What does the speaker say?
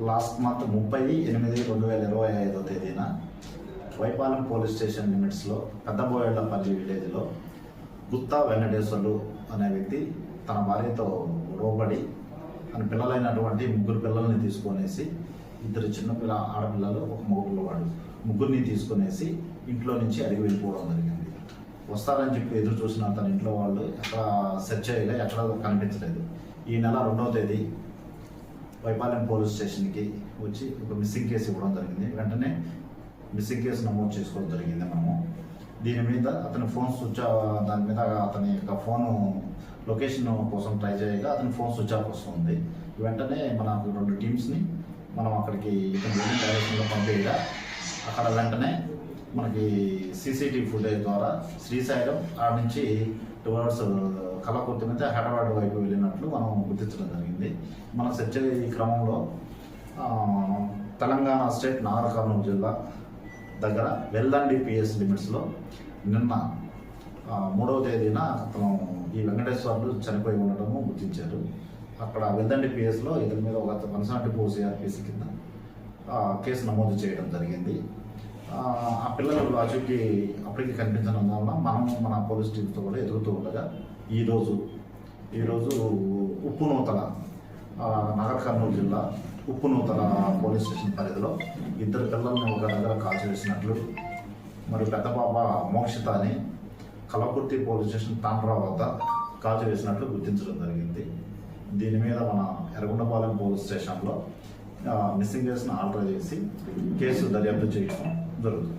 Last month 30/8/2025 తేదీన Y Palem police station లిమిట్స్లో పెద్దబోయేళ్లపల్లి విలేజ్లో గుత్తా వెంకటేశ్వర్లు అనే వ్యక్తి తన భార్యతో రోబడి తన పిల్లలైనటువంటి 3 పిల్లల్ని తీసుకొనేసి 2 చిన్న ఆడపిల్లలు 1 మగ పిల్లవాడు ముగ్గురిని తీసుకొనేసి ఇంట్లో నుంచి అడిగి వెళ్ళిపోవడం జరిగింది. వస్తారని చెప్పి ఎదురు చూసిన తన ఇంట్లో వాళ్ళు ఎక్కడ సెర్చ్ చేయలే, ఎక్కడ కనిపించలేదు. ఈ నెల 2వ తేదీ వైపాలెం పోలీస్ స్టేషన్కి వచ్చి ఒక మిస్సింగ్ కేసు ఇవ్వడం జరిగింది. వెంటనే మిస్సింగ్ కేసు నమోదు చేసుకోవడం జరిగింది. మనము దీని మీద అతని ఫోన్ దాని మీద అతని యొక్క ఫోను లొకేషన్ కోసం ట్రై చేయగా అతని ఫోన్ స్విచ్ ఆఫ్ వస్తుంది. వెంటనే మనకు 2 టీమ్స్ని మనం అక్కడికి డైరెక్షన్లో పంపేయగా అక్కడ వెంటనే మనకి సీసీటీవీ ఫుటేజ్ ద్వారా శ్రీశైలం ఆడ నుంచి టువర్డ్స్ కలకుర్తి మీద హైదరాబాద్ వైపు వెళ్ళినట్లు మనం గుర్తించడం జరిగింది. మనం సెర్చ్ ఈ క్రమంలో తెలంగాణ స్టేట్ నాగర్ కర్నూలు జిల్లా దగ్గర వెల్దండి పిఎస్ లిమిట్స్లో నిన్న 3వ తేదీన అతను ఈ వెంకటేశ్వర్లు చనిపోయి ఉండటము గుర్తించారు. అక్కడ వెల్దండి పిఎస్లో ఇతని మీద ఒక 174 సిఆర్పిసి కింద కేసు నమోదు చేయడం జరిగింది. ఆ పిల్లలు అచుకి అప్పటికి కనిపించడం వల్ల మనం మన పోలీస్ టీమ్తో కూడా ఎదుగుతూ ఉండగా ఈరోజు ఉప్పునూతల నాగర్ కర్నూలు జిల్లా ఉప్పునూతల పోలీస్ స్టేషన్ పరిధిలో 2 పిల్లల్ని ఒక దగ్గర కాల్చివేసినట్లు మరియు పెద్ద పాప మోక్షిత అని కలకుర్తి పోలీస్ స్టేషన్ తాండ్రా వద్ద కాల్చివేసినట్లు గుర్తించడం జరిగింది. దీని మీద మన ఎర్రగొండపాలెం పోలీస్ స్టేషన్లో మిస్సింగ్ కేసును ఆల్టర్ చేసి కేసు దర్యాప్తు చేయడం జరుగుతుంది.